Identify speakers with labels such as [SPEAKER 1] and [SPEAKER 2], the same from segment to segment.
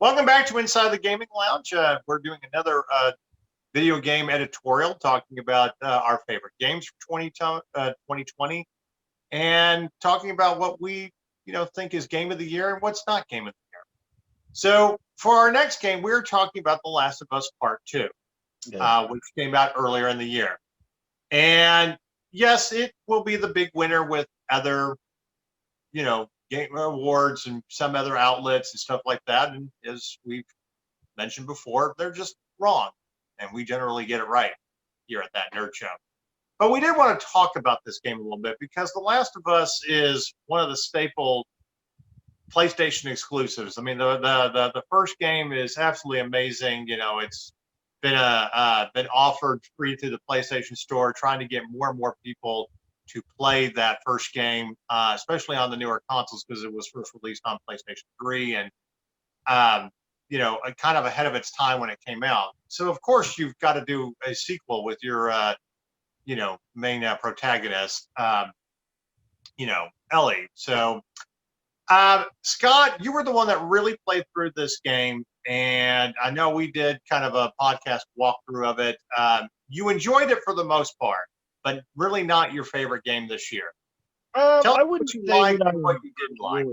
[SPEAKER 1] Welcome back to Inside the Gaming Lounge. We're doing another video game editorial talking about our favorite games for 2020 and talking about what we think is game of the year and what's not game of the year. So for our next game, we're talking about The Last of Us Part 2, which came out earlier in the year. And yes, it will be the big winner with other, game awards and some other outlets and stuff like that. And as we've mentioned before, they're just wrong. And we generally get it right here at that Nerd Show. But we did want to talk about this game a little bit because The Last of Us is one of the staple PlayStation exclusives. I mean, the first game is absolutely amazing. It's been offered free through the PlayStation Store, trying to get more and more people to play that first game, especially on the newer consoles because it was first released on PlayStation 3 and kind of ahead of its time when it came out. So of course you've got to do a sequel with your main protagonist, Ellie. So Scott, you were the one that really played through this game, and I know we did kind of a podcast walkthrough of it. You enjoyed it for the most part, but really not your favorite game this year. Tell
[SPEAKER 2] I
[SPEAKER 1] me what
[SPEAKER 2] wouldn't
[SPEAKER 1] you
[SPEAKER 2] say
[SPEAKER 1] liked
[SPEAKER 2] that I
[SPEAKER 1] and what you didn't like.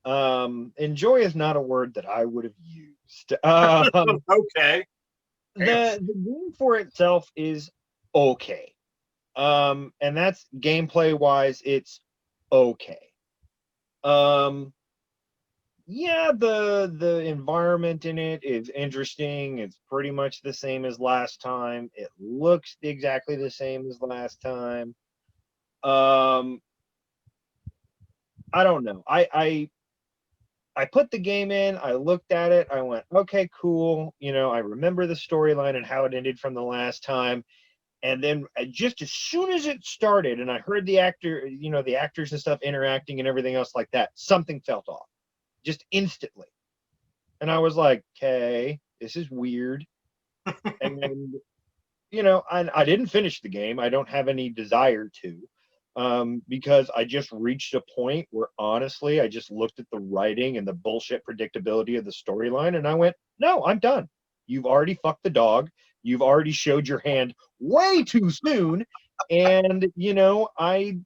[SPEAKER 2] enjoyed it. Enjoy is not a word that I would have used.
[SPEAKER 1] Okay.
[SPEAKER 2] The game for itself is okay. And that's gameplay wise, it's okay. Um, yeah, the environment in it is interesting. It's pretty much the same as last time. It looks exactly the same as last time. Um, I don't know. I put the game in, I looked at it, I went, okay, cool. I remember the storyline and how it ended from the last time. And then just as soon as it started and I heard the actors and stuff interacting and everything else like that, something felt off just instantly. And I was like, okay, this is weird. And I didn't finish the game. I don't have any desire to, because I just reached a point where honestly, I just looked at the writing and the bullshit predictability of the storyline, and I went, no, I'm done. You've already fucked the dog. You've already showed your hand way too soon, and I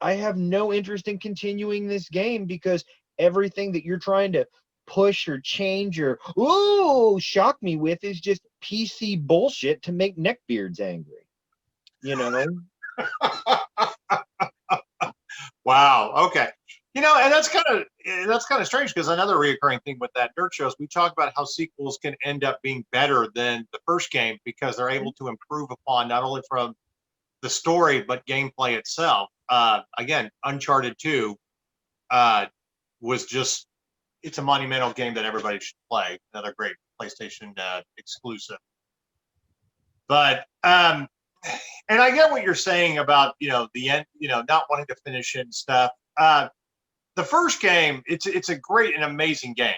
[SPEAKER 2] have no interest in continuing this game because everything that you're trying to push or change or shock me with is just PC bullshit to make neckbeards angry. You know?
[SPEAKER 1] Wow. Okay. And that's kind of strange because another reoccurring thing with that nerd show is we talk about how sequels can end up being better than the first game because they're able to improve upon not only from the story but gameplay itself. Again, Uncharted 2 uh, was just it's a monumental game that everybody should play. Another great PlayStation exclusive. But and I get what you're saying about the end, not wanting to finish it and stuff. The first game, it's a great and amazing game,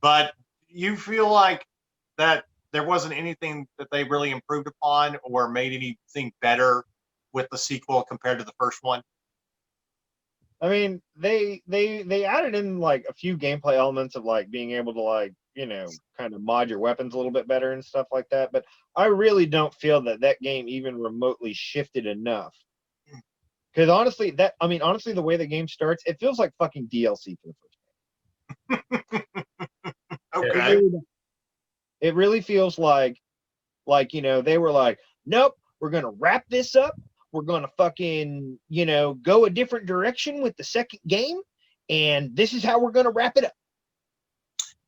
[SPEAKER 1] but you feel like that there wasn't anything that they really improved upon or made anything better with the sequel compared to the first one.
[SPEAKER 2] I mean, they added in like a few gameplay elements of like being able to like, kind of mod your weapons a little bit better and stuff like that, but I really don't feel that game even remotely shifted enough. Because honestly, the way the game starts, it feels like fucking DLC for the first game.
[SPEAKER 1] Okay.
[SPEAKER 2] It really feels like they were like, nope, we're gonna wrap this up. We're gonna fucking go a different direction with the second game, and this is how we're gonna wrap it up.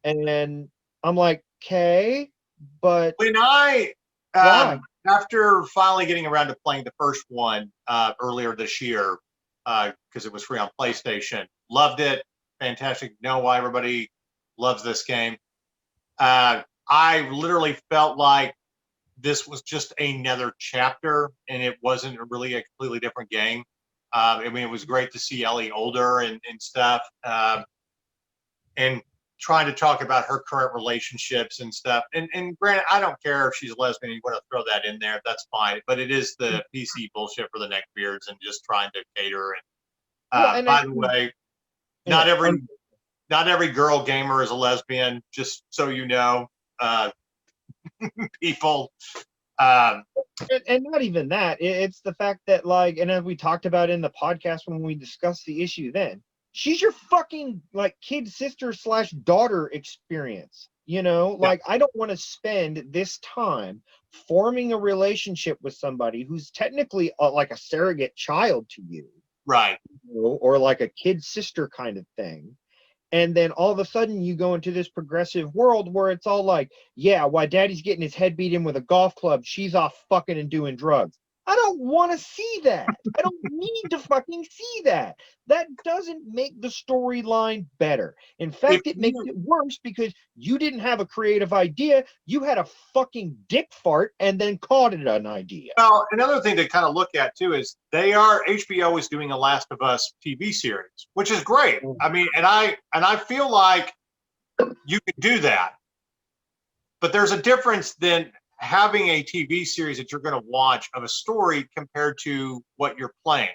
[SPEAKER 2] And I'm like, okay, but
[SPEAKER 1] When I
[SPEAKER 2] why?
[SPEAKER 1] after finally getting around to playing the first one earlier this year because it was free on PlayStation, loved it, fantastic. Know why everybody loves this game. I literally felt like this was just another chapter, and it wasn't really a completely different game. I mean, it was great to see Ellie older and stuff, and trying to talk about her current relationships and stuff. And granted, I don't care if she's a lesbian. You want to throw that in there, that's fine. But it is the PC bullshit for the neckbeards and just trying to cater. And
[SPEAKER 2] Well, and
[SPEAKER 1] by the way, not
[SPEAKER 2] yeah,
[SPEAKER 1] every not every girl gamer is a lesbian, just so you know, people. Um,
[SPEAKER 2] And not even that. It's the fact that, like, and as we talked about in the podcast when we discussed the issue, then she's your fucking like kid sister slash daughter experience. You know,
[SPEAKER 1] yeah,
[SPEAKER 2] like I don't want to spend this time forming a relationship with somebody who's technically like a surrogate child to you,
[SPEAKER 1] right.
[SPEAKER 2] you know, or like a kid sister kind of thing. And then all of a sudden you go into this progressive world where it's all like, yeah, while daddy's getting his head beat in with a golf club, she's off fucking and doing drugs. I don't want to see that. I don't need to fucking see that. That doesn't make the storyline better. In
[SPEAKER 1] If
[SPEAKER 2] fact, it makes
[SPEAKER 1] you
[SPEAKER 2] it worse because you didn't have a creative idea. You had a fucking dick fart and then called it an idea.
[SPEAKER 1] Well, another thing to kind of look at too is HBO is doing a Last of Us TV series, which is great. I mean, and I feel like you could do that, but there's a difference than having a TV series that you're going to watch of a story compared to what you're playing.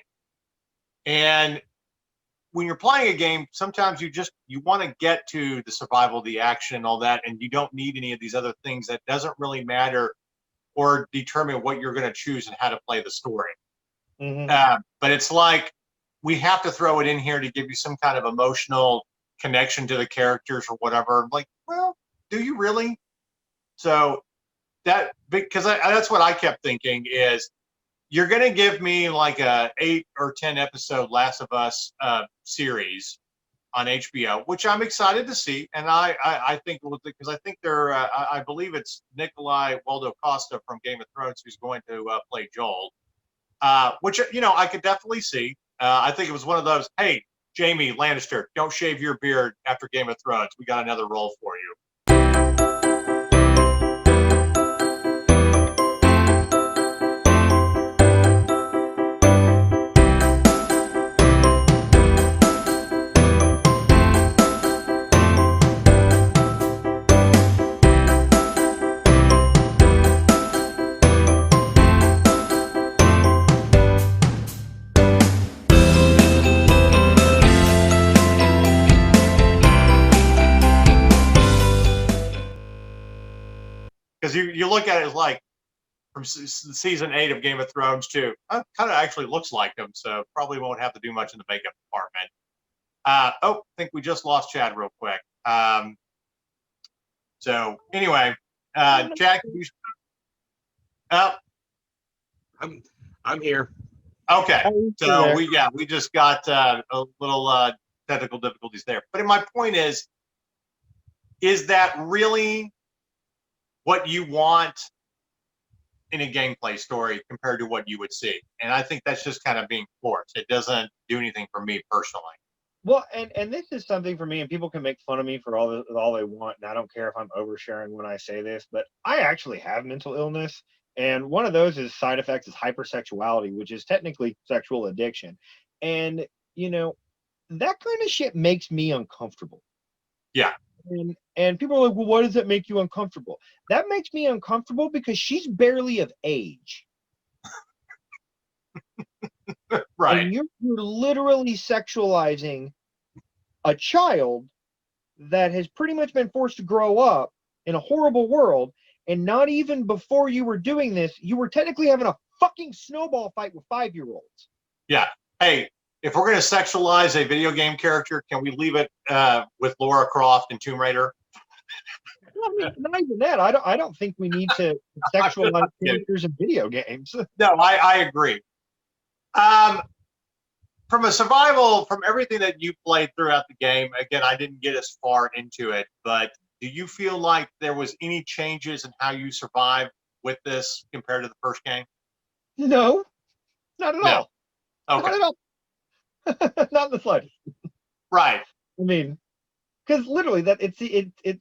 [SPEAKER 1] And when you're playing a game, sometimes you want to get to the survival, the action, and all that, and you don't need any of these other things that doesn't really matter or determine what you're going to choose and how to play the story.
[SPEAKER 2] Mm-hmm.
[SPEAKER 1] But it's like we have to throw it in here to give you some kind of emotional connection to the characters or whatever. Like, well, do you really? So that because that's what I kept thinking is you're going to give me like a 8 or 10 episode Last of Us series on HBO, which I'm excited to see, and I think because I think they're I believe it's Nikolai Waldo Costa from Game of Thrones who's going to play Joel, which I could definitely see. I think it was one of those, hey, Jamie Lannister, don't shave your beard after Game of Thrones. We got another role for you. Because you look at it as like from season 8 of Game of Thrones too. Kind of actually looks like them, so probably won't have to do much in the makeup department. I think we just lost Chad real quick. So anyway, Jack, oh,
[SPEAKER 3] I'm here.
[SPEAKER 1] okay. So we just got a little technical difficulties there. But my point is that really what you want in a gameplay story compared to what you would see? And I think that's just kind of being forced. It doesn't do anything for me personally.
[SPEAKER 2] Well, and this is something for me, and people can make fun of me for all they want, and I don't care if I'm oversharing when I say this, but I actually have mental illness, and one of those is side effects is hypersexuality, which is technically sexual addiction, and that kind of shit makes me uncomfortable.
[SPEAKER 1] Yeah.
[SPEAKER 2] And people are like, well, why does that make you uncomfortable? That makes me uncomfortable because she's barely of age.
[SPEAKER 1] Right.
[SPEAKER 2] And you're literally sexualizing a child that has pretty much been forced to grow up in a horrible world. And not even before you were doing this, you were technically having a fucking snowball fight with 5-year-olds.
[SPEAKER 1] Yeah. Hey, if we're going to sexualize a video game character, can we leave it with Lara Croft and Tomb Raider?
[SPEAKER 2] I mean, not even that. I don't think we need to sexualize characters in video games.
[SPEAKER 1] No, I agree. From a survival, from everything that you played throughout the game, again, I didn't get as far into it, but do you feel like there was any changes in how you survived with this compared to the first game?
[SPEAKER 2] No, not at all.
[SPEAKER 1] Okay.
[SPEAKER 2] Not at all. Not in the slightest.
[SPEAKER 1] Right.
[SPEAKER 2] I mean, because literally that it's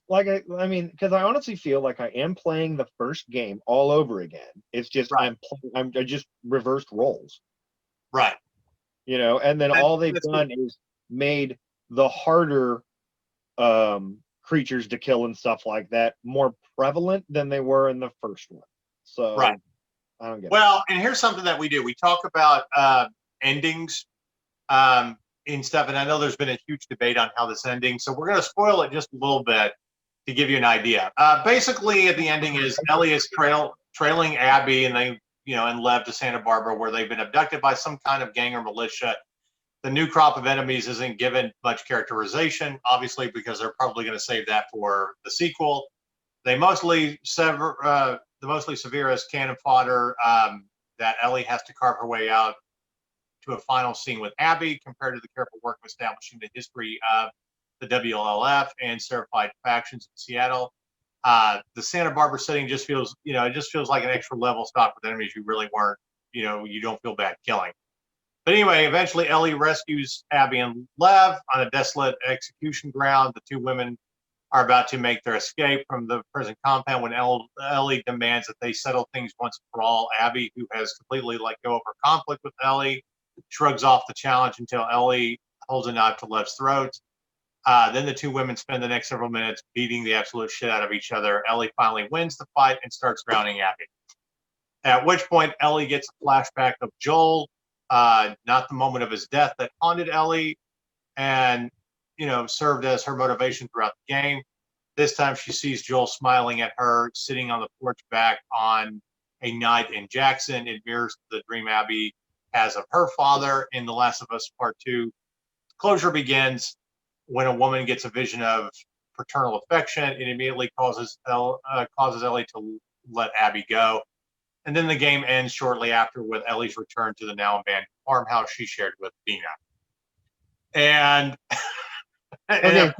[SPEAKER 2] like I mean, because I honestly feel like I am playing the first game all over again. It's just
[SPEAKER 1] right.
[SPEAKER 2] I just reversed roles.
[SPEAKER 1] Right.
[SPEAKER 2] And then all they've done is made the harder creatures to kill and stuff like that more prevalent than they were in the first one. So
[SPEAKER 1] right.
[SPEAKER 2] I don't get
[SPEAKER 1] it. And here's something that we do. We talk about endings in stuff, and I know there's been a huge debate on how this ending, so we're going to spoil it just a little bit to give you an idea. Basically, the ending is Ellie is trailing Abby and and Lev to Santa Barbara, where they've been abducted by some kind of gang or militia. The new crop of enemies isn't given much characterization, obviously, because they're probably going to save that for the sequel. They mostly the mostly severe is cannon fodder that Ellie has to carve her way out to a final scene with Abby, compared to the careful work of establishing the history of the WLF and certified factions in Seattle. The Santa Barbara setting just feels, it just feels like an extra level stock with enemies you really weren't, you don't feel bad killing. But anyway, eventually Ellie rescues Abby and Lev on a desolate execution ground. The two women are about to make their escape from the prison compound when Ellie demands that they settle things once and for all. Abby, who has completely let go of her conflict with Ellie, shrugs off the challenge until Ellie holds a knife to Lev's throat. Then the two women spend the next several minutes beating the absolute shit out of each other. Ellie finally wins the fight and starts drowning Abby. At which point, Ellie gets a flashback of Joel, not the moment of his death that haunted Ellie and, served as her motivation throughout the game. This time she sees Joel smiling at her, sitting on the porch back on a night in Jackson. It mirrors the dream Abby has of her father in The Last of Us Part 2. Closure begins when a woman gets a vision of paternal affection. It immediately causes Ellie to let Abby go. And then the game ends shortly after with Ellie's return to the now abandoned farmhouse she shared with Dina. And
[SPEAKER 2] okay,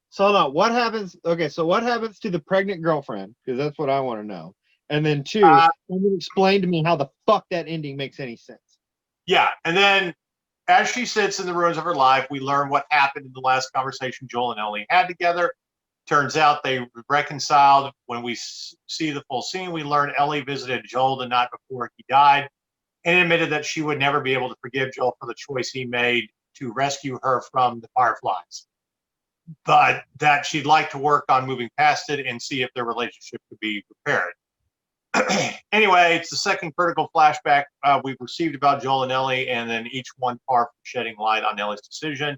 [SPEAKER 2] so now what happens? Okay, so what happens to the pregnant girlfriend? Because that's what I want to know. And then two, explain to me how the fuck that ending makes any sense.
[SPEAKER 1] Yeah, and then as she sits in the ruins of her life, we learn what happened in the last conversation Joel and Ellie had together. Turns out they reconciled. When we see the full scene, we learn Ellie visited Joel the night before he died and admitted that she would never be able to forgive Joel for the choice he made to rescue her from the Fireflies, but that she'd like to work on moving past it and see if their relationship could be repaired. Anyway, it's the second critical flashback we've received about Joel and Ellie, and then each one far from shedding light on Ellie's decision.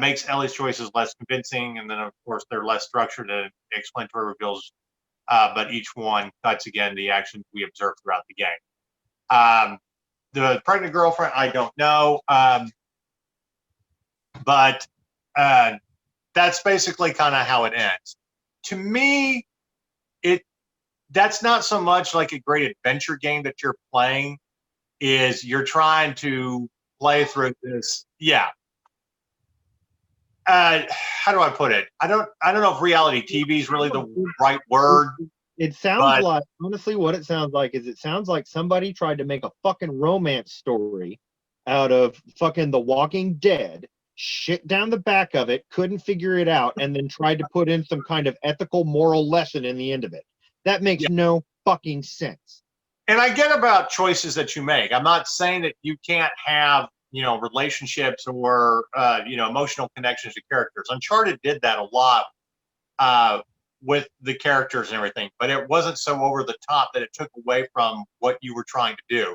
[SPEAKER 1] Makes Ellie's choices less convincing, and then, of course, they're less structured and explanatory reveals, but each one cuts, again, the actions we observe throughout the game. The pregnant girlfriend, I don't know, but that's basically kind of how it ends. To me, that's not so much like a great adventure game that you're playing, is you're trying to play through this. Yeah. How do I put it? I don't know if reality TV is really the right word.
[SPEAKER 2] It sounds like, honestly, what it sounds like is it sounds like somebody tried to make a fucking romance story out of fucking The Walking Dead, shit down the back of it, couldn't figure it out, and then tried to put in some kind of ethical moral lesson in the end of it. That makes no fucking sense.
[SPEAKER 1] And I get about choices that you make. I'm not saying that you can't have, relationships or, emotional connections to characters. Uncharted did that a lot with the characters and everything, but it wasn't so over the top that it took away from what you were trying to do.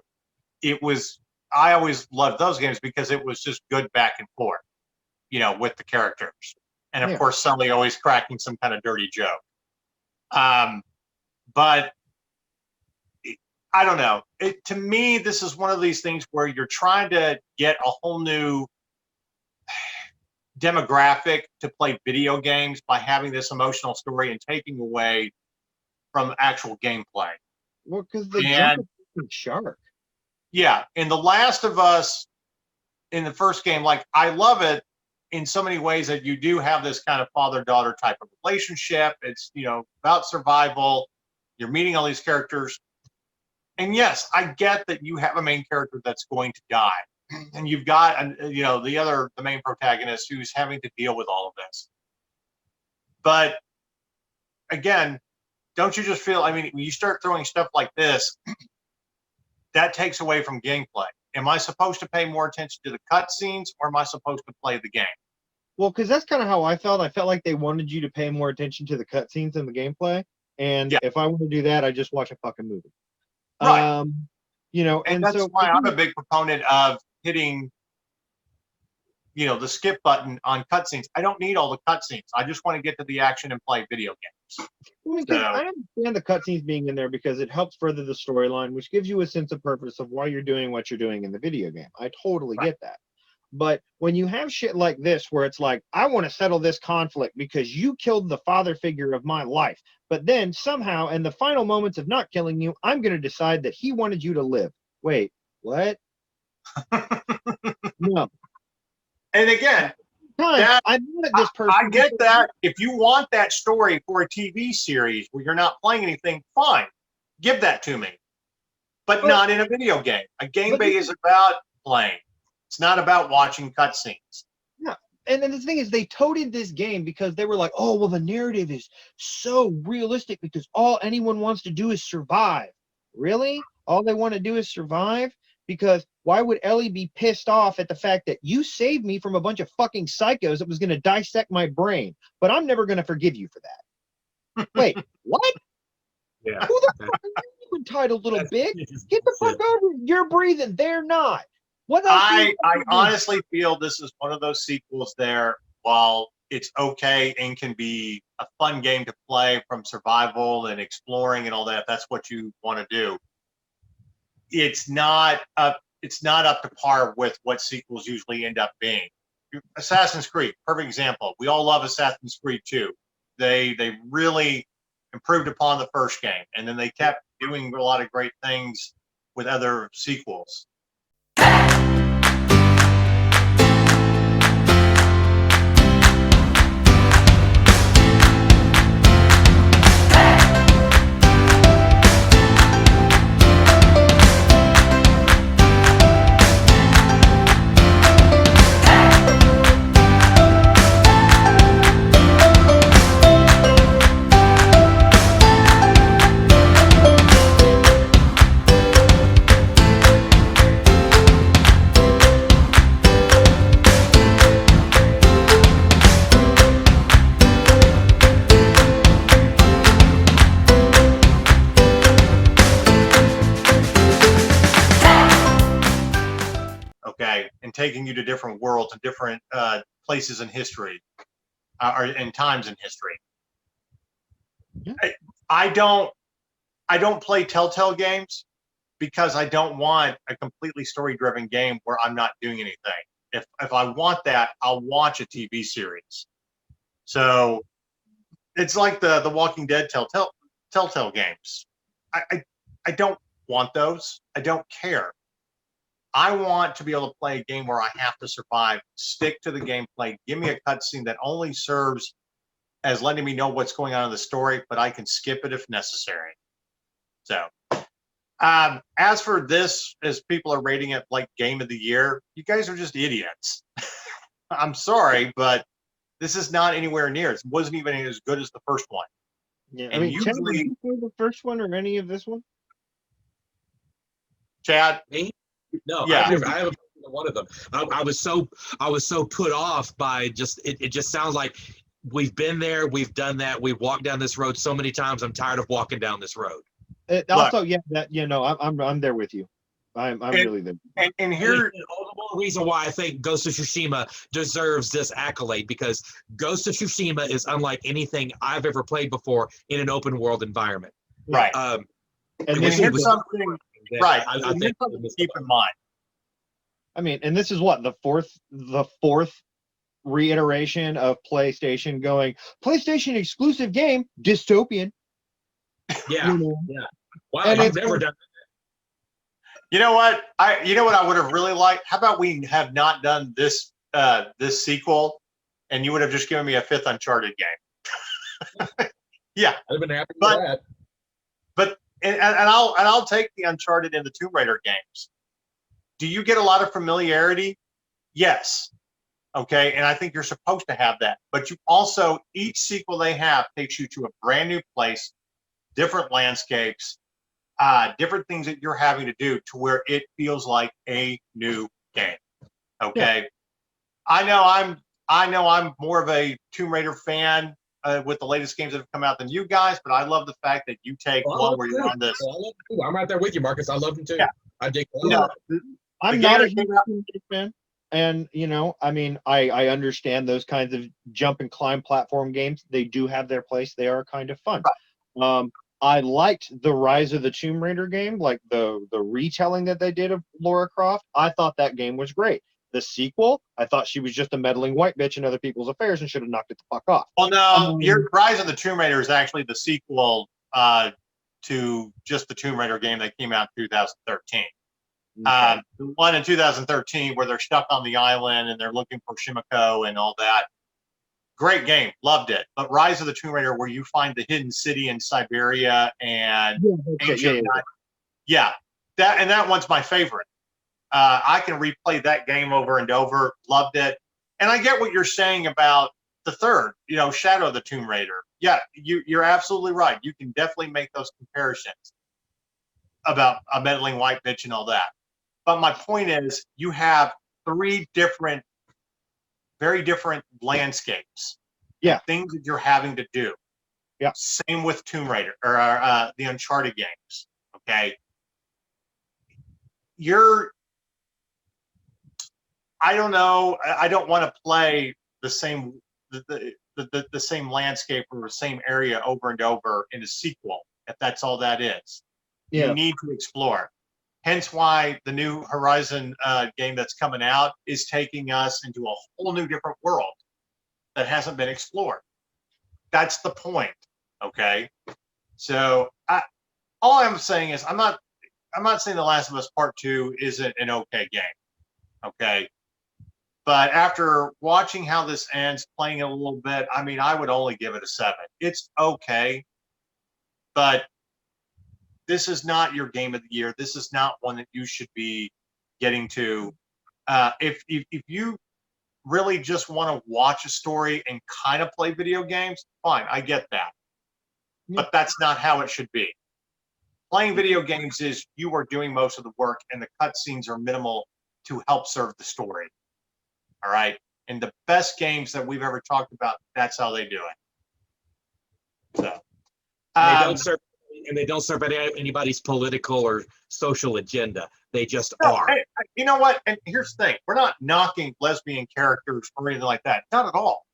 [SPEAKER 1] I always loved those games because it was just good back and forth, with the characters. And of course, Sully always cracking some kind of dirty joke. But I don't know. To me, this is one of these things where you're trying to get a whole new demographic to play video games by having this emotional story and taking away from actual gameplay.
[SPEAKER 2] Well, because the jump is shark.
[SPEAKER 1] Yeah, in The Last of Us, in the first game, like, I love it in so many ways that you do have this kind of father-daughter type of relationship. It's, about survival. You're meeting all these characters. And yes, I get that you have a main character that's going to die. And you've got, the main protagonist who's having to deal with all of this. But again, don't you just feel, when you start throwing stuff like this, that takes away from gameplay. Am I supposed to pay more attention to the cutscenes, or am I supposed to play the game?
[SPEAKER 2] Well, because that's kind of how I felt. I felt like they wanted you to pay more attention to the cutscenes and the gameplay. And if I want to do that, I just watch a fucking movie.
[SPEAKER 1] Right.
[SPEAKER 2] And
[SPEAKER 1] that's
[SPEAKER 2] so
[SPEAKER 1] why I'm a big proponent of hitting the skip button on cutscenes. I don't need all the cutscenes. I just want to get to the action and play video games.
[SPEAKER 2] Well, because
[SPEAKER 1] So,
[SPEAKER 2] I understand the cutscenes being in there because it helps further the storyline, which gives you a sense of purpose of why you're doing what you're doing in the video game. I totally
[SPEAKER 1] right.
[SPEAKER 2] get that. But when you have shit like this, where it's like, I want to settle this conflict because you killed the father figure of my life, but then somehow, in the final moments of not killing you, I'm going to decide that he wanted you to live. Wait, what? No.
[SPEAKER 1] And again,
[SPEAKER 2] I'm mad at this person.
[SPEAKER 1] I get that. If you want that story for a TV series where you're not playing anything, fine, give that to me. But not in a video game. A game bay is about playing. It's not about watching cutscenes.
[SPEAKER 2] Yeah. And then the thing is, they toted this game because they were like, oh, well, the narrative is so realistic because all anyone wants to do is survive. Really? All they want to do is survive? Because why would Ellie be pissed off at the fact that you saved me from a bunch of fucking psychos that was going to dissect my brain, but I'm never going to forgive you for that? Wait, what?
[SPEAKER 3] Yeah.
[SPEAKER 2] Who the fuck are you, entitled little bitch? Get the fuck over it. You're breathing. They're not. What else?
[SPEAKER 1] I honestly feel this is one of those sequels there, while it's okay and can be a fun game to play from survival and exploring and all that, if that's what you want to do. It's not up to par with what sequels usually end up being. Assassin's Creed, perfect example. We all love Assassin's Creed 2. They really improved upon the first game, and then they kept doing a lot of great things with other sequels. Okay, and taking you to different worlds and different places in history, or in times in history.
[SPEAKER 2] Yeah.
[SPEAKER 1] I don't play Telltale games because I don't want a completely story-driven game where I'm not doing anything. If I want that, I'll watch a TV series. So it's like the Walking Dead Telltale games. I don't want those. I don't care. I want to be able to play a game where I have to survive, stick to the gameplay, give me a cutscene that only serves as letting me know what's going on in the story, but I can skip it if necessary. So, as for this, as people are rating it like Game of the Year, you guys are just idiots. I'm sorry, but this is not anywhere near. It wasn't even as good as the first one.
[SPEAKER 2] Yeah,
[SPEAKER 1] And
[SPEAKER 2] Chad,
[SPEAKER 1] usually,
[SPEAKER 2] did you play the first one or any of this one?
[SPEAKER 1] Chad,
[SPEAKER 3] Me? No,
[SPEAKER 1] yeah.
[SPEAKER 3] I haven't played one of them. I was so put off by just it just sounds like we've been there, we've done that, we've walked down this road so many times. I'm tired of walking down this road.
[SPEAKER 2] Also, yeah, that I'm there with you. I'm really there.
[SPEAKER 1] And here,
[SPEAKER 3] all the more reason why I think Ghost of Tsushima deserves this accolade, because Ghost of Tsushima is unlike anything I've ever played before in an open world environment.
[SPEAKER 1] right.
[SPEAKER 2] And
[SPEAKER 1] And
[SPEAKER 2] this
[SPEAKER 1] here's
[SPEAKER 2] is
[SPEAKER 1] something, right.
[SPEAKER 3] I
[SPEAKER 1] And here's
[SPEAKER 3] think
[SPEAKER 1] something to keep in mind.
[SPEAKER 2] I mean, and this is what the fourth reiteration of PlayStation going PlayStation exclusive game dystopian.
[SPEAKER 3] Yeah,
[SPEAKER 2] You know?
[SPEAKER 3] yeah. Wow,
[SPEAKER 2] And
[SPEAKER 3] you've
[SPEAKER 2] it's-
[SPEAKER 3] never done
[SPEAKER 1] You know what? I would have really liked. How about we have not done this this sequel, and you would have just given me a fifth Uncharted game. Yeah,
[SPEAKER 3] I've been happy with
[SPEAKER 1] but
[SPEAKER 3] that.
[SPEAKER 1] but and I'll take the Uncharted and the Tomb Raider games. Do you get a lot of familiarity? Yes. Okay, and I think you're supposed to have that. But you also, each sequel they have takes you to a brand new place, different landscapes, different things that you're having to do to where it feels like a new game. Okay. Yeah. I know I'm more of a Tomb Raider fan with the latest games that have come out than you guys, but I love the fact that you take one where you're on this.
[SPEAKER 3] I'm right there with you, Marcus. I love them too.
[SPEAKER 1] Yeah.
[SPEAKER 3] I dig
[SPEAKER 1] you know,
[SPEAKER 2] I'm not a huge fan. And I mean, I understand those kinds of jump and climb platform games. They do have their place. They are kind of fun. I liked the Rise of the Tomb Raider game, like the retelling that they did of Lara Croft. I thought that game was great. The sequel, I thought she was just a meddling white bitch in other people's affairs and should have knocked it the fuck off.
[SPEAKER 1] Well, no, your Rise of the Tomb Raider is actually the sequel to just the Tomb Raider game that came out in 2013.
[SPEAKER 2] Okay.
[SPEAKER 1] The one in 2013 where they're stuck on the island and they're looking for Shimiko and all that. Great game, loved it. But Rise of the Tomb Raider, where you find the hidden city in Siberia and that one's my favorite. I can replay that game over and over. Loved it. And I get what you're saying about the third, Shadow of the Tomb Raider. Yeah, you're absolutely right. You can definitely make those comparisons about a meddling white bitch and all that. But my point is, you have three very different landscapes.
[SPEAKER 2] Yeah.
[SPEAKER 1] Things that you're having to do.
[SPEAKER 2] Yeah.
[SPEAKER 1] Same with Tomb Raider or the Uncharted games. Okay. I don't know. I don't want to play the same the same landscape or the same area over and over in a sequel, if that's all that is.
[SPEAKER 2] Yeah.
[SPEAKER 1] You need to explore. Hence why the new Horizon game that's coming out is taking us into a whole new different world that hasn't been explored. That's the point. Okay. So all I'm saying is I'm not saying The Last of Us Part 2 isn't an okay game. Okay. But after watching how this ends, playing it a little bit, I mean, I would only give it a 7. It's okay, but this is not your game of the year. This is not one that you should be getting to. If you really just want to watch a story and kind of play video games, fine, I get that. But that's not how it should be. Playing video games is you are doing most of the work, and the cutscenes are minimal to help serve the story. All right. And the best games that we've ever talked about, that's how they do it. So
[SPEAKER 3] they don't serve anybody's political or social agenda. They just
[SPEAKER 1] no,
[SPEAKER 3] are.
[SPEAKER 1] You know what? And here's the thing: we're not knocking lesbian characters or anything like that. Not at all.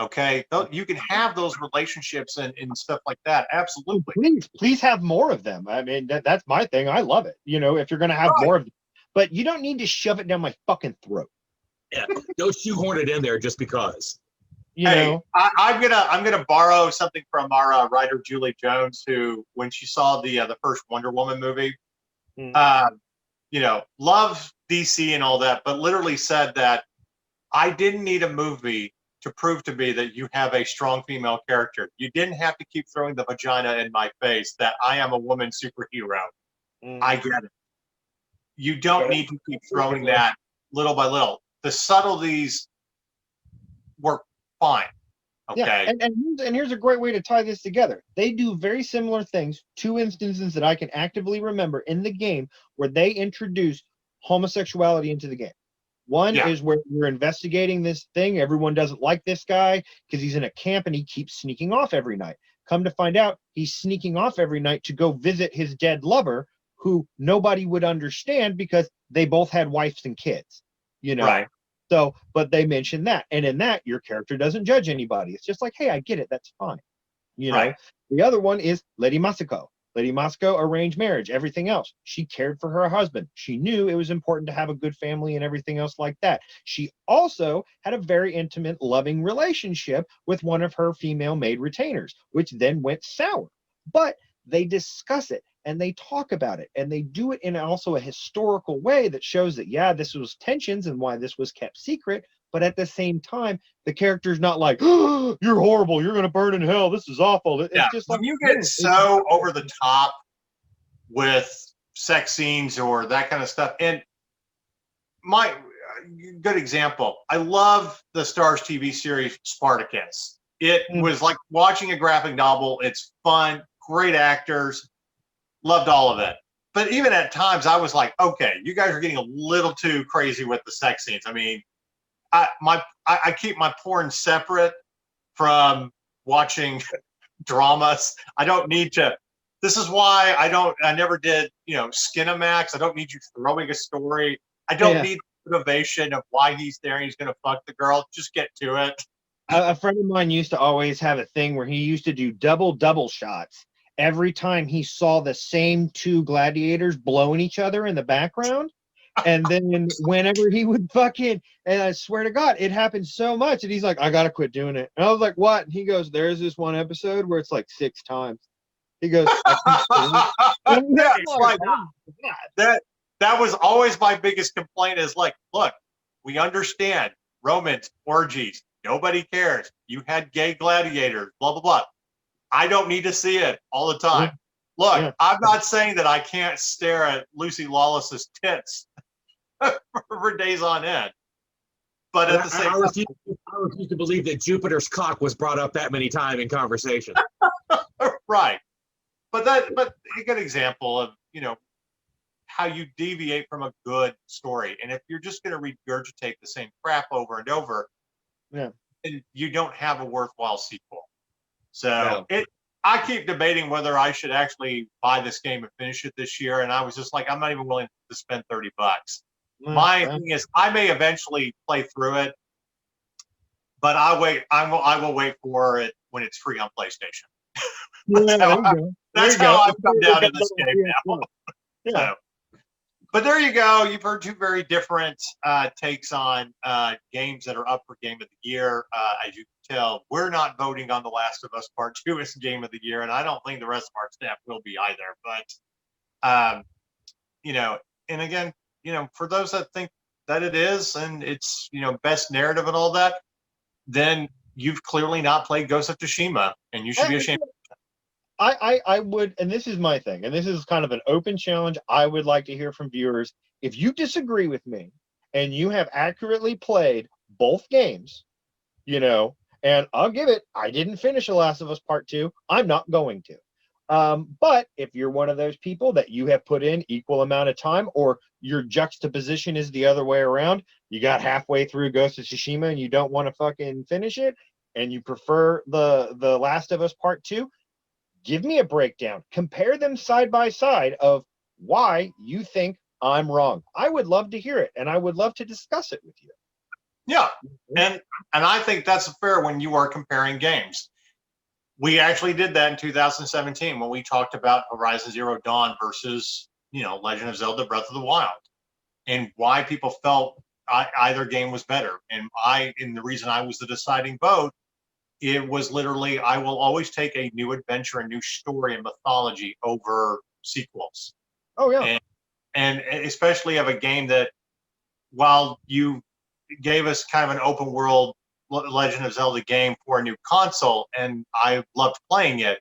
[SPEAKER 1] Okay, you can have those relationships and stuff like that. Absolutely.
[SPEAKER 2] Please have more of them. I mean, that's my thing. I love it. If you're going to have more of them, but you don't need to shove it down my fucking throat.
[SPEAKER 3] Yeah, don't shoehorn it in there just because.
[SPEAKER 1] I'm gonna borrow something from our writer Julie Jones, who, when she saw the first Wonder Woman movie, loves DC and all that, but literally said that I didn't need a movie to prove to me that you have a strong female character. You didn't have to keep throwing the vagina in my face that I am a woman superhero. I get it. You don't need to keep throwing that little by little. The subtleties work fine. Okay.
[SPEAKER 2] Yeah, and here's a great way to tie this together. They do very similar things. 2 instances that I can actively remember in the game where they introduce homosexuality into the game. One is where you're investigating this thing. Everyone doesn't like this guy because he's in a camp and he keeps sneaking off every night. Come to find out, he's sneaking off every night to go visit his dead lover, who nobody would understand because they both had wives and kids.
[SPEAKER 1] Right.
[SPEAKER 2] So, but they mention that, and in that, your character doesn't judge anybody. It's just like, hey, I get it. That's fine.
[SPEAKER 1] Right.
[SPEAKER 2] The other one is Lady Masako. Lady Masako, arranged marriage, everything else. She cared for her husband. She knew it was important to have a good family and everything else like that. She also had a very intimate, loving relationship with one of her female maid retainers, which then went sour. But they discuss it and they talk about it, and they do it in also a historical way that shows that, this was tensions and why this was kept secret. But at the same time, the character's not like, oh, you're horrible, you're going to burn in hell, this is awful. It's just like,
[SPEAKER 1] when you get so over the top with sex scenes or that kind of stuff. And my good example, I love the Starz TV series Spartacus. It was like watching a graphic novel. It's fun, great actors, loved all of it. But even at times, I was like, okay, you guys are getting a little too crazy with the sex scenes. I mean, I keep my porn separate from watching dramas. I don't need to. This is why I never did, Skinamax. I don't need you throwing a story. I don't need motivation of why he's there. And he's going to fuck the girl. Just get to it.
[SPEAKER 2] A friend of mine used to always have a thing where he used to do double shots every time he saw the same two gladiators blowing each other in the background. And then whenever he would fucking, and I swear to God, it happened so much. And he's like, I got to quit doing it. And I was like, what? And he goes, there's this one episode where it's like 6 times. He goes, I keep doing it.
[SPEAKER 1] Yeah, it's like that was always my biggest complaint is like, look, we understand Romans, orgies, nobody cares. You had gay gladiators, blah, blah, blah. I don't need to see it all the time. Look, I'm not saying that I can't stare at Lucy Lawless's tits for days on end. But at the same time,
[SPEAKER 3] I refuse to believe that Jupiter's cock was brought up that many times in conversation.
[SPEAKER 1] right. But a good example of, how you deviate from a good story. And if you're just going to regurgitate the same crap over and over, then you don't have a worthwhile sequel. So I keep debating whether I should actually buy this game and finish it this year. And I was just like, I'm not even willing to spend $30. My thing is, I may eventually play through it, but I will wait for it when it's free on PlayStation. That's how I've come down to this game now. So, but there you go. You've heard two very different takes on games that are up for Game of the Year. As you can tell, we're not voting on The Last of Us Part 2 as Game of the Year, and I don't think the rest of our staff will be either. But, and again, for those that think that it is and it's, best narrative and all that, then you've clearly not played Ghost of Tsushima, and you should be ashamed.
[SPEAKER 2] I would, and this is my thing, and this is kind of an open challenge. I would like to hear from viewers. If you disagree with me and you have accurately played both games, and I'll give it, I didn't finish The Last of Us Part 2. I'm not going to. But if you're one of those people that you have put in equal amount of time, or your juxtaposition is the other way around, you got halfway through Ghost of Tsushima and you don't want to fucking finish it, and you prefer the Last of Us Part 2, give me a breakdown. Compare them side by side of why you think I'm wrong. I would love to hear it, and I would love to discuss it with you.
[SPEAKER 1] Yeah, and I think that's fair when you are comparing games. We actually did that in 2017 when we talked about Horizon Zero Dawn versus, Legend of Zelda Breath of the Wild, and why people felt either game was better. And the reason I was the deciding vote, it was literally, I will always take a new adventure, a new story and mythology over sequels.
[SPEAKER 2] Oh, yeah.
[SPEAKER 1] And especially of a game that, while you gave us kind of an open world Legend of Zelda game for a new console, and I loved playing it,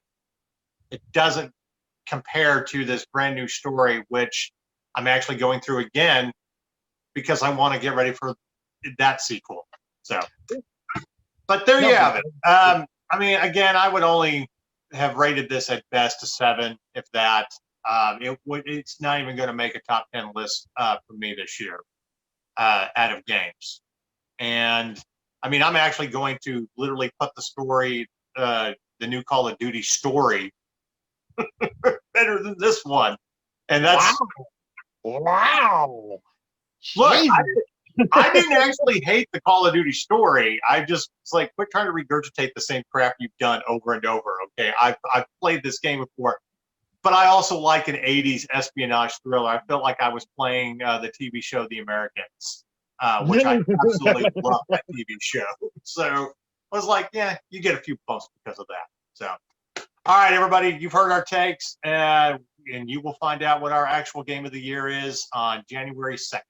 [SPEAKER 1] it doesn't compare to this brand new story, which I'm actually going through again because I want to get ready for that sequel. So, but there you have it. I mean, again, I would only have rated this at best a 7, if that. It's not even going to make a top 10 list for me this year out of games. And I mean, I'm actually going to literally put the story, the new Call of Duty story, better than this one. And that's
[SPEAKER 2] wow.
[SPEAKER 1] Look, I didn't actually hate the Call of Duty story. I just was like, quit trying to regurgitate the same crap you've done over and over. Okay, I've played this game before, but I also like an 80s espionage thriller. I felt like I was playing the TV show The Americans, which I absolutely love that TV show. So I was like, yeah, you get a few bumps because of that. So, all right, everybody, you've heard our takes, and you will find out what our actual game of the year is on January 2nd.